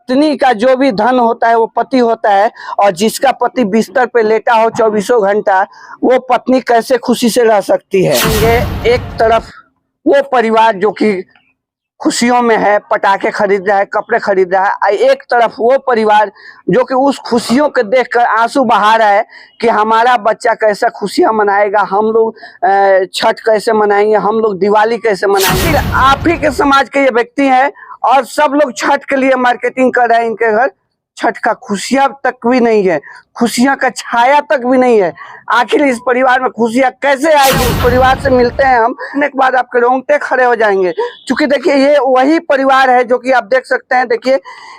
पत्नी का जो भी धन होता है वो पति होता है, और जिसका पति बिस्तर पे लेटा हो 24 घंटा, वो पत्नी कैसे खुशी से रह सकती है। ये एक तरफ वो परिवार जो कि खुशियों में है, पटाखे खरीद रहा है, कपड़े खरीद रहा है, एक तरफ वो परिवार जो कि उस खुशियों को देखकर आंसू बहा रहा है कि हमारा बच्चा कैसा खुशियां मनाएगा, हम लोग छठ कैसे मनाएंगे, हम लोग दिवाली कैसे मनाएंगे। आप ही के समाज के ये व्यक्ति हैं और सब लोग छठ के लिए मार्केटिंग कर रहे हैं। इनके घर छठ का खुशियां तक भी नहीं है, खुशियां का छाया तक भी नहीं है। आखिर इस परिवार में खुशियां कैसे आएगी? इस परिवार से मिलते हैं हम, सुनने के बाद आपके रोंगटे खड़े हो जाएंगे। क्योंकि देखिए ये वही परिवार है जो कि आप देख सकते हैं, देखिए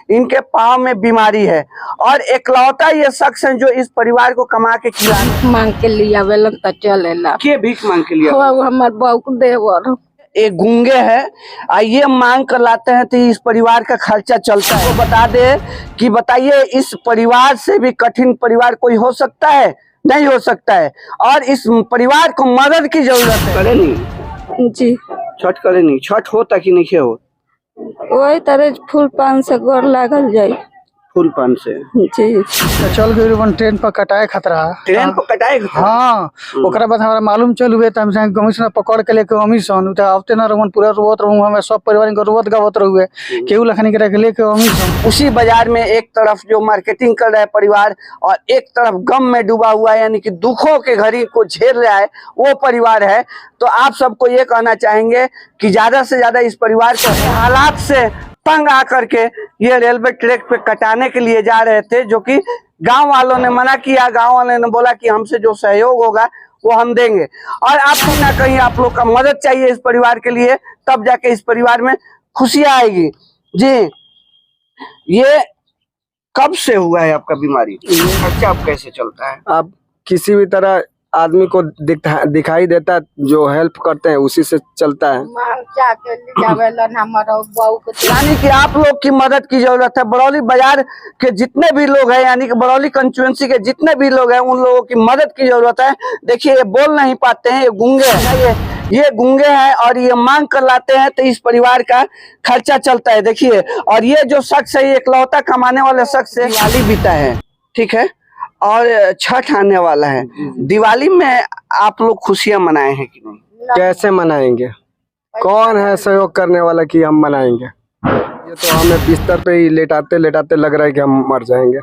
इनके पाँव में बीमारी है और एकलौता ये शख्स है जो इस परिवार को कमा के खिला मांग के लिया वेलन त चलेला के भीख मांग के लिया। हमार बहू को देवर एक गूंगे है, ये मांग कर लाते हैं तो इस परिवार का खर्चा चलता है। वो बता दे कि बताइए इस परिवार से भी कठिन परिवार कोई हो सकता है? नहीं हो सकता है। और इस परिवार को मदद की जरूरत है। करे नहीं जी, छठ करे नहीं, छठ होता कि नहीं हो? वही तरह फूल पान से गोर लागल जाए, फूल पान से जी। तो चल गई ट्रेन पर कटाए खतरा, ट्रेन को कटाए खतरा? हाँ। ओकरा बाद हमारा मालूम चल हुए तो हम कमिश्नर पकड़ के लेके अमीशन आवते न रहन, पूरा रोवत रहूं, हमें सब परिवार को रोवत गावत रहुए, केहू लखनी के लेके अमीशन। उसी बाजार में एक तरफ जो मार्केटिंग कर रहा है परिवार और एक तरफ गम में डूबा हुआ है, यानी कि दुखों के घड़ी को झेल रहा है वो परिवार है। तो आप सबको ये कहना चाहेंगे कि ज्यादा से ज्यादा इस परिवार को हालात से तंग आकर के ये रेलवे ट्रैक पे कटाने के लिए जा रहे थे, जो कि गांव वालों ने मना किया। गांव वालों ने बोला कि हमसे जो सहयोग होगा वो हम देंगे, और आप कहीं ना कहीं आप लोग का मदद चाहिए इस परिवार के लिए, तब जाके इस परिवार में खुशियां आएगी। जी, ये कब से हुआ है आपका बीमारी? खर्चा अब कैसे चलता है? अब किसी भी तरह आदमी को दिखाई देता जो हेल्प करते हैं उसी से चलता है। मांग के लिया वेलन हमारा बहू को, यानी कि आप लोग की मदद की जरूरत है। बरौली बाजार के जितने भी लोग हैं, यानी कि बरौली कंस्टिट्यूएंसी के जितने भी लोग हैं, उन लोगों की मदद की जरूरत है। देखिए ये बोल नहीं पाते हैं, ये गूंगे हैं, ये गूंगे हैं और ये मांग कर लाते हैं तो इस परिवार का खर्चा चलता है। देखिए, और ये जो शख्स है, ये इकलौता कमाने वाला शख्स है। दिवाली बीता है, ठीक है, और छठ आने वाला है। दिवाली में आप लोग खुशियां मनाए हैं कि नहीं? कैसे मनाएंगे? कौन है सहयोग करने वाला कि हम मनाएंगे? ये तो हमें बिस्तर पे ही लेटाते लेटाते लग रहा है कि हम मर जाएंगे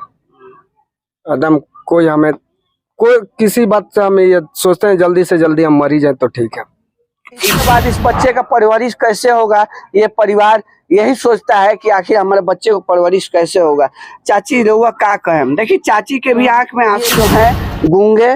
एकदम। कोई किसी बात से हम ये सोचते हैं जल्दी से जल्दी हम मर ही जाए तो ठीक है। इसके बाद इस बच्चे का परवरिश कैसे होगा, ये परिवार यही सोचता है कि आखिर हमारे बच्चे को परवरिश कैसे होगा। चाची रहुआ का कहें? देखिए चाची के भी आंख में आंसू है। गूंगे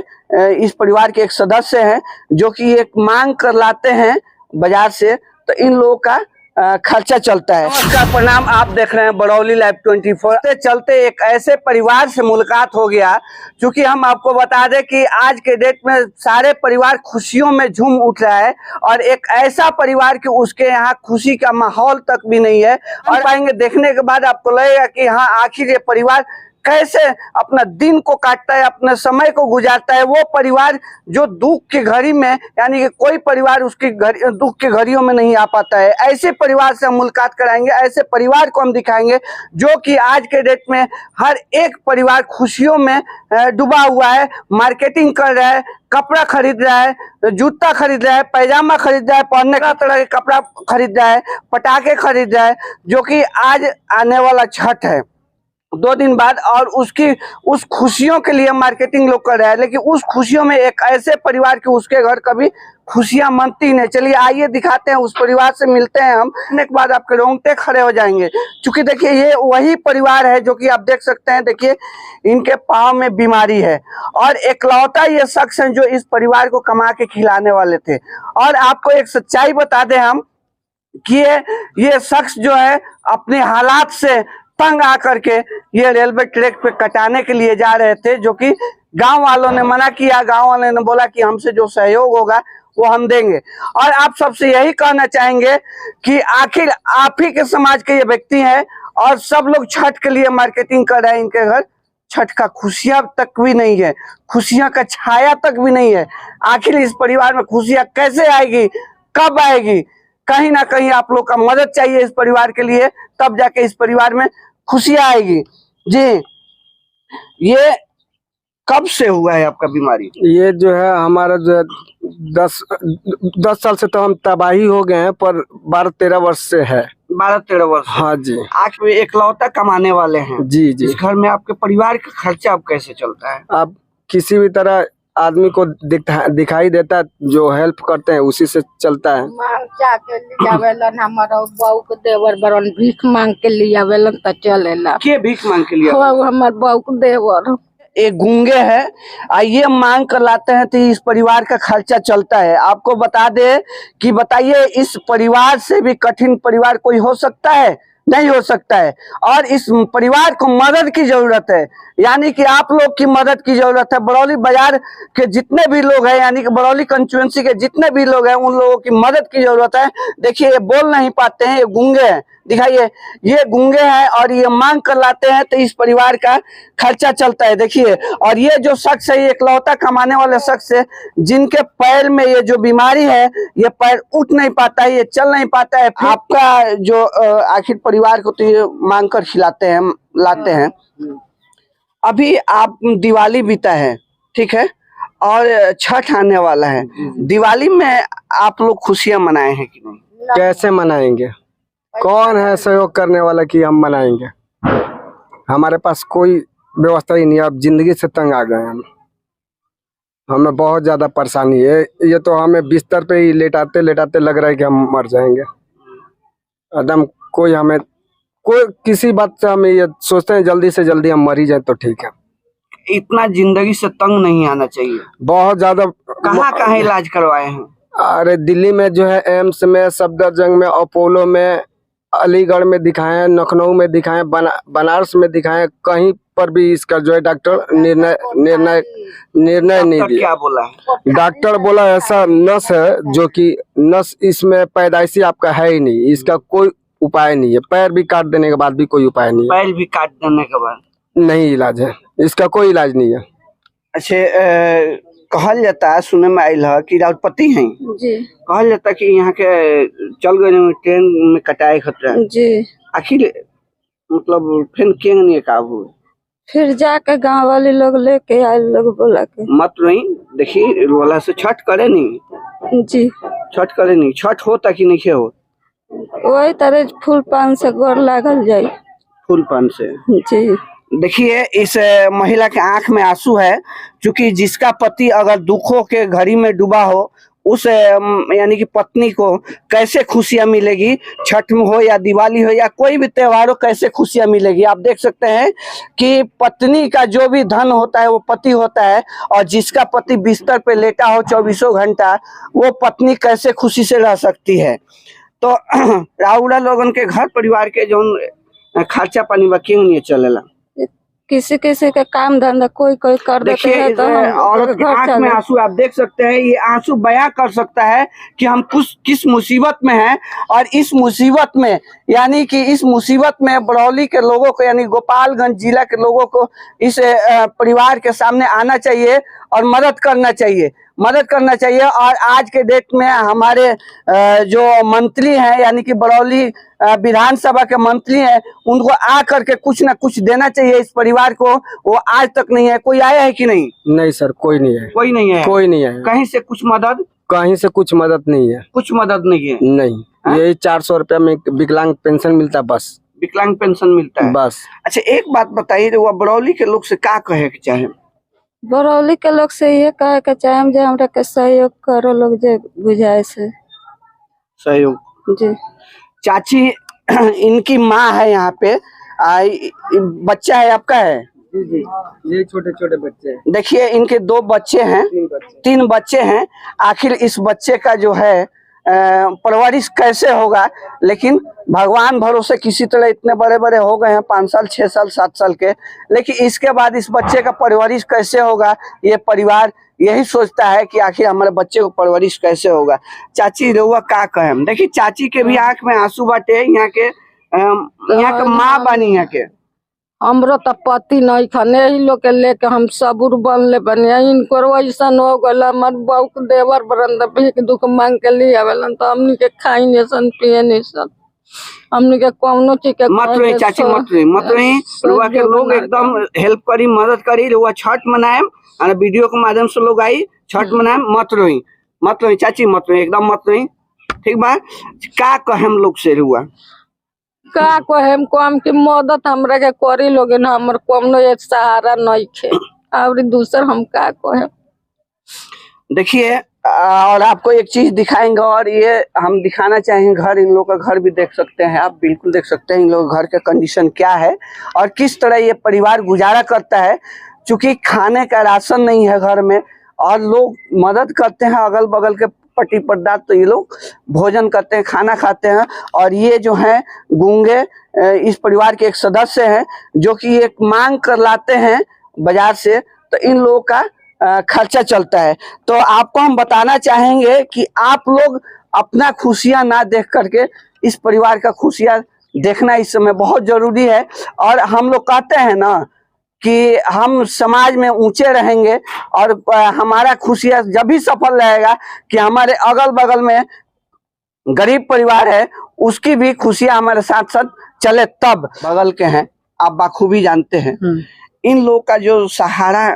इस परिवार के एक सदस्य हैं जो कि एक मांग कर लाते हैं बाजार से, तो इन लोगों का खर्चा चलता है। नमस्कार, प्रणाम, आप देख रहे हैं बरौली लाइव 24। चलते एक ऐसे परिवार से मुलाकात हो गया, क्योंकि हम आपको बता दें कि आज के डेट में सारे परिवार खुशियों में झूम उठ रहा है, और एक ऐसा परिवार कि उसके यहाँ खुशी का माहौल तक भी नहीं है। और पाएंगे देखने के बाद आपको लगेगा कि हाँ, आखिर ये परिवार कैसे अपना दिन को काटता है, अपने समय को गुजारता है। वो परिवार जो दुख की घड़ी में, यानी कि कोई परिवार उसकी दुख की घड़ियों में नहीं आ पाता है, ऐसे परिवार से हम मुलाकात कराएंगे। ऐसे परिवार को हम दिखाएंगे जो कि आज के डेट में हर एक परिवार खुशियों में डूबा हुआ है, मार्केटिंग कर रहा है, कपड़ा खरीद रहा है, जूता खरीद रहा है, पैजामा खरीद रहा है, पहनने का तरह के कपड़ा खरीद रहा है, पटाखे खरीद रहा है, जो कि आज आने वाला छठ है 2 दिन बाद, और उसकी उस खुशियों के लिए मार्केटिंग लोग कर रहे हैं। लेकिन उस खुशियों में एक ऐसे परिवार की उसके घर कभी खुशियां मनती नहीं। चलिए आइए दिखाते हैं, उस परिवार से मिलते हैं हम, सुनने के बाद आपके रोंगटे खड़े हो जाएंगे। क्योंकि देखिए ये वही परिवार है जो कि आप देख सकते हैं, देखिए इनके पाँव में बीमारी है और एकलौता ये शख्स है जो इस परिवार को कमा के खिलाने वाले थे। और आपको एक सच्चाई बता दें हम कि ये शख्स जो है अपने हालात से तंग आकर के ये रेलवे ट्रैक पे कटाने के लिए जा रहे थे, जो कि गांव वालों ने मना किया। गांव वालों ने बोला कि हमसे जो सहयोग होगा वो हम देंगे। और आप सबसे यही कहना चाहेंगे कि आखिर आप ही के समाज के ये व्यक्ति हैं और सब लोग छठ के लिए मार्केटिंग कर रहे हैं। इनके घर छठ का खुशियां तक भी नहीं है, खुशियां का छाया तक भी नहीं है। आखिर इस परिवार में खुशियां कैसे आएगी, कब आएगी? कहीं ना कहीं आप लोग का मदद चाहिए इस परिवार के लिए, तब जाके इस परिवार में खुशियाँ आएगी। जी, ये कब से हुआ है आपका बीमारी? ये जो है हमारा जो है 10 साल से तो हम तबाही हो गए हैं, पर 12-13 वर्ष से है। 12-13 वर्ष से। हाँ जी। आप एकलौता कमाने वाले हैं। जी जी। इस घर में आपके परिवार का खर्चा अब कैसे चलता है? अब किसी भी तरह आदमी को दिखाई देता है, जो हेल्प करते हैं उसी से चलता है। मांग के ले आवेलन, हमारा बहू के देवर बरन भीख मांग के ले आवेलन त चलेला। के भीख मांग के लिए? हो हमार बहू के देवर एक गूंगे है, ये मांग कर लाते हैं तो इस परिवार का खर्चा चलता है। आपको बता दे कि बताइए, इस परिवार से भी कठिन परिवार कोई हो सकता है? नहीं हो सकता है। और इस परिवार को मदद की जरूरत है, यानी कि आप लोग की मदद की जरूरत है। बरौली बाजार के जितने भी लोग हैं, यानी कि बरौली कंस्टिट्यूएंसी के जितने भी लोग हैं, उन लोगों की मदद की जरूरत है। देखिए, ये बोल नहीं पाते हैं, ये गूंगे हैं। दिखाइए, ये गूंगे हैं और ये मांग कर लाते हैं तो इस परिवार का खर्चा चलता है। देखिए, और ये जो शख्स है, ये एकलौता कमाने वाले शख्स है, जिनके पैर में ये जो बीमारी है, ये पैर उठ नहीं पाता है, ये चल नहीं पाता है। आपका जो आखिर परिवार को तो ये मांग कर खिलाते हैं, लाते हैं। अभी आप दिवाली बीता है, ठीक है, और छठ आने वाला है। दिवाली में आप लोग खुशियां मनाए हैं कि नहीं? कैसे मनाएंगे? कौन है सहयोग करने वाला कि हम मनाएंगे? हमारे पास कोई व्यवस्था ही नहीं है। अब जिंदगी से तंग आ गए हम। हमें बहुत ज्यादा परेशानी है। ये तो हमें बिस्तर पे ही लेटाते लेटाते लग रहा है कि हम मर जाएंगे एकदम। कोई किसी बात से हम ये सोचते हैं जल्दी से जल्दी हम मर ही जाए तो ठीक है। इतना जिंदगी से तंग नहीं आना चाहिए। बहुत ज्यादा। कहाँ इलाज करवाए हैं? अरे दिल्ली में जो है एम्स में, सफदरजंग में, अपोलो में, अलीगढ़ में दिखाए, लखनऊ में दिखाए, बनारस में दिखाए, कहीं पर भी इसका जो है डॉक्टर निर्णय नहीं दिया। क्या बोला है डॉक्टर? बोला ऐसा नस है जो कि नस इसमें पैदाइशी आपका है ही नहीं, इसका कोई उपाय नहीं है। पैर भी काट देने के बाद भी कोई उपाय नहीं है। पैर भी काट देने के बाद नहीं इलाज है, इसका कोई इलाज नहीं है। अच्छा, कहल जाता है, सुने में आयल है कि राउतपति हैं जी। कहल जाता है कि यहाँ के चल गए ट्रेन में कटाए खतरा जी। आखिर मतलब फिर क्यों नहीं काबू? फिर जाके गांव वाले लोग लेके आए, लोग बोला के मत नहीं। देखिए, वाला से छठ करे नहीं। जी। छठ करे नहीं। छठ होता कि नहीं हो? वही तरह फूल पान से गोर लागल जाए। फूल पान से? जी। देखिए, इस महिला के आंख में आंसू है, क्योंकि जिसका पति अगर दुखों के घड़ी में डूबा हो, उस यानी कि पत्नी को कैसे खुशियां मिलेगी? छठ में हो या दिवाली हो या कोई भी त्योहार हो, कैसे खुशियां मिलेगी? आप देख सकते हैं कि पत्नी का जो भी धन होता है वो पति होता है, और जिसका पति बिस्तर पे लेटा हो 24 घंटा, वो पत्नी कैसे खुशी से रह सकती है? तो राउरा लोगन के घर परिवार के जो खर्चा पानी बा क्यों नहीं चलेला? किसी किसी का काम धंधा कोई कर देते हैं तो औरत के आंख में आंसू आप देख सकते हैं। ये आंसू बयां कर सकता है कि हम किस मुसीबत में हैं, और इस मुसीबत में, यानी कि इस मुसीबत में बरौली के लोगों को, यानी गोपालगंज जिला के लोगों को इस परिवार के सामने आना चाहिए और मदद करना चाहिए। और आज के डेट में हमारे जो मंत्री हैं, यानी कि बरौली विधानसभा के मंत्री हैं, उनको आ करके कुछ ना कुछ देना चाहिए इस परिवार को। वो आज तक नहीं है। कोई आया है कि नहीं? नहीं सर, कोई नहीं है। कोई नहीं है? कोई नहीं है। कहीं से कुछ मदद? कहीं से कुछ मदद नहीं है। कुछ मदद नहीं है? नहीं। यही 400 रुपया में विकलांग पेंशन मिलता है बस। विकलांग पेंशन मिलता है बस? अच्छा, एक बात बताइए, वो बरौली के लोग से क्या कहे के चाहे? बरौली के लोग से ये कहे के चाहे जे हमरा के सहयोग करो, लोग जे बुझाए से सहयोग। जी। चाची, इनकी माँ है यहाँ पे, बच्चा है आपका? है जी। ये छोटे छोटे बच्चे हैं। देखिए, इनके 2 बच्चे हैं, 3 बच्चे हैं। आखिर इस बच्चे का जो है परवरिश कैसे होगा? लेकिन भगवान भरोसे किसी तरह इतने बड़े बड़े हो गए हैं, 5 साल 6 साल 7 साल के, लेकिन इसके बाद इस बच्चे का परवरिश कैसे होगा? ये परिवार यही सोचता है कि आखिर हमारे बच्चे को परवरिश कैसे होगा। चाची रउआ का कहें? देखिए, चाची के भी आंख में आंसू बाटे। यहाँ के माँ बानी। यहाँ के हमरो तो पति नहीं खने, ही लोग के लेके हम सबूर बनले बनिया। इनको वैसन हो गल, हमार बहू के देवर बरन भीख दुख मांग के लिए आवेलन, तो हमनी के खाई नहीं सन, पिए नहीं सन। हमने के कौनो चीज के मत रही चाची, मत रही रुआ के लोग एकदम हेल्प करी, मदद करी, रुआ छठ मनाए और वीडियो के माध्यम से लोग आई छठ मनाए। मत रही चाची, मत रही, एकदम मत रही, ठीक बा। का कहे हम लोग से रुआ का कहे कम की मदद हमरा के करी लोगे ना, हमर कौनो एक सहारा नहीं खे और दूसर हम का कहे। देखिए और आपको एक चीज दिखाएंगे और ये हम दिखाना चाहेंगे घर, इन लोगों का घर भी देख सकते हैं आप, बिल्कुल देख सकते हैं इन लोगों के घर का कंडीशन क्या है और किस तरह ये परिवार गुजारा करता है। चूंकि खाने का राशन नहीं है घर में और लोग मदद करते हैं अगल बगल के पट्टी पड़दार, तो ये लोग भोजन करते हैं, खाना खाते हैं। और ये जो है गूंगे इस परिवार के एक सदस्य हैं जो कि एक मांग कर लाते हैं बाजार से, तो इन लोगों का खर्चा चलता है। तो आपको हम बताना चाहेंगे कि आप लोग अपना खुशियां ना देख करके इस परिवार का खुशियां देखना इस समय बहुत जरूरी है। और हम लोग कहते हैं ना कि हम समाज में ऊंचे रहेंगे और हमारा खुशियां जब भी सफल रहेगा कि हमारे अगल बगल में गरीब परिवार है उसकी भी खुशियां हमारे साथ साथ चले, तब बगल के हैं आप बाखूबी जानते हैं। इन लोग का जो सहारा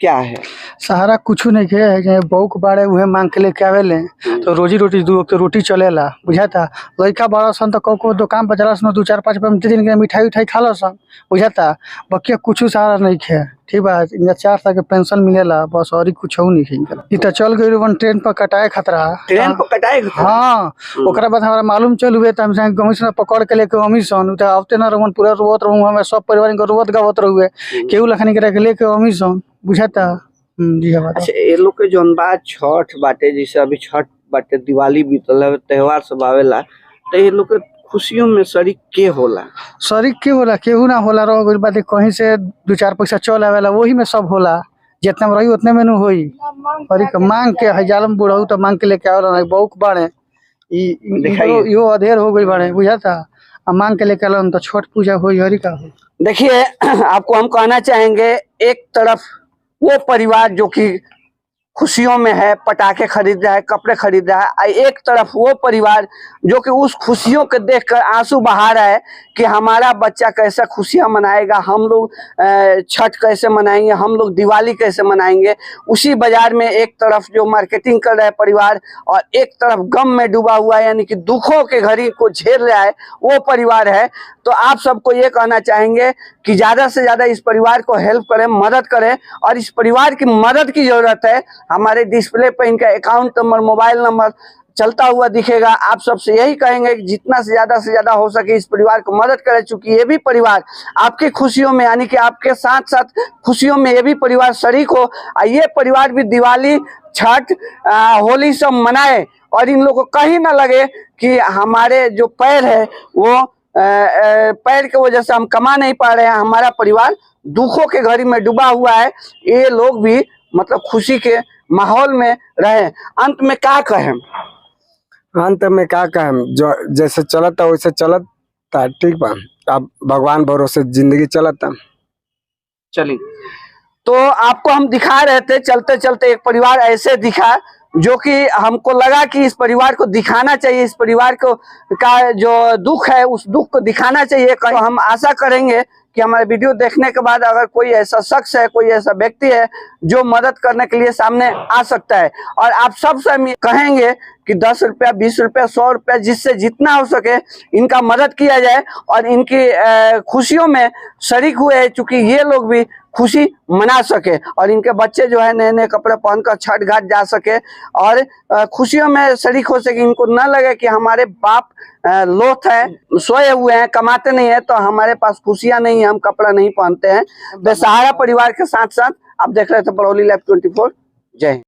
क्या है? सहारा कुछ नहीं के बहु बाड़े उहे मांग के लेके आवेले तो रोजी रोटी दू वक्त रोटी चलेला, बुझाता। लड़का बड़ा सन तो को दुकान पर चला सन 2-4-5 रुपया दिन के मिठाई उठाई खा लो सन, बुझाता। बकिया कुछ सहारा नहीं खे, ठीक बा। इनका 4 साल के पेंशन मिलेला बस, और कुछ नहीं खे। इ तो चल गई ट्रेन पर कटाए खतरा, ट्रेन पर कटाए खतरा। हाँ ओकरा बाद हमारा मालूम चल हुए तो हम कमिश्नर पकड़ के लेके अमी सन आवते न रहुन, पूरा रोवत रहूँ, हमें सब परिवार रोवत गावत रहुए केहू लखनी के लेके अमी सन, बुझाता। जी हाँ। अच्छा ये लोग के जौन बात छठ बाटे, जैसे अभी छठ बाटे, दिवाली बीतल है, त्योहार सब आवेला, तो ये लोग के खुशियों में शरीक के होला? शरीक के होला केहू ना होला, रह गइल बात कहीं से 2-4 पैसा चल आवेला वही में सब होला, जितना में रही उतने में नु होई। और मांग के हजालम बुढ़ऊ तो मांग के लेके आवेला ना, बहुत बाड़े यो अधेर हो गई बाड़े, बुझाता। मांग के लेके आलन तो छठ पूजा होई, हरी का हो। देखिए आपको हम कहना चाहेंगे, एक तरफ वो परिवार जो कि खुशियों में है, पटाखे खरीद रहा है, कपड़े खरीद रहा है, एक तरफ वो परिवार जो कि उस खुशियों को देखकर आंसू बहा रहा है कि हमारा बच्चा कैसा खुशियां मनाएगा, हम लोग छठ कैसे मनाएंगे, हम लोग दिवाली कैसे मनाएंगे। उसी बाजार में एक तरफ जो मार्केटिंग कर रहा है परिवार और एक तरफ गम में डूबा हुआ है, यानी कि दुखों के घड़ी को झेल रहा है वो परिवार है। तो आप सबको ये कहना चाहेंगे कि ज़्यादा से ज़्यादा इस परिवार को हेल्प करें, मदद करें। और इस परिवार की मदद की ज़रूरत है। हमारे डिस्प्ले पर इनका अकाउंट नंबर, मोबाइल नंबर चलता हुआ दिखेगा। आप सबसे यही कहेंगे कि जितना से ज़्यादा हो सके इस परिवार को मदद करें, चूँकि ये भी परिवार आपकी खुशियों में, यानी कि आपके साथ साथ खुशियों में ये भी परिवार शरीक हो। ये परिवार भी दिवाली, छठ, होली सब मनाए और इन लोगों को कहीं ना लगे कि हमारे जो पैर है वो पैर की वजह से हम कमा नहीं पा रहे हैं, हमारा परिवार दुखों के घड़ी में डूबा हुआ है। ये लोग भी मतलब खुशी के माहौल में रहे। अंत में क्या कहें? अंत में क्या कहें, जो जैसे चलता वैसे चलता, ठीक बा। अब भगवान भरोसे जिंदगी चलता। चलिए, तो आपको हम दिखा रहे थे चलते चलते एक परिवार ऐसे दिखा जो कि हमको लगा कि इस परिवार को दिखाना चाहिए, इस परिवार को का जो दुख है उस दुख को दिखाना चाहिए। तो हम आशा करेंगे कि हमारे वीडियो देखने के बाद अगर कोई ऐसा शख्स है, कोई ऐसा व्यक्ति है जो मदद करने के लिए सामने आ सकता है, और आप सबसे हम कहेंगे कि 10 रुपया, 20 रुपया, 100 रुपया, जिससे जितना हो सके इनका मदद किया जाए और इनकी खुशियों में शरीक हुए, चूंकि ये लोग भी खुशी मना सके और इनके बच्चे जो है नए नए कपड़े पहनकर छठ घाट जा सके और खुशियों में शरीक हो सके। इनको न लगे कि हमारे बाप लोथ है, सोए हुए हैं, कमाते नहीं है, तो हमारे पास खुशियां नहीं है, हम कपड़ा नहीं पहनते हैं। बेसहारा परिवार के साथ साथ आप देख रहे थे बरौली लाइव 24। जय हिंद।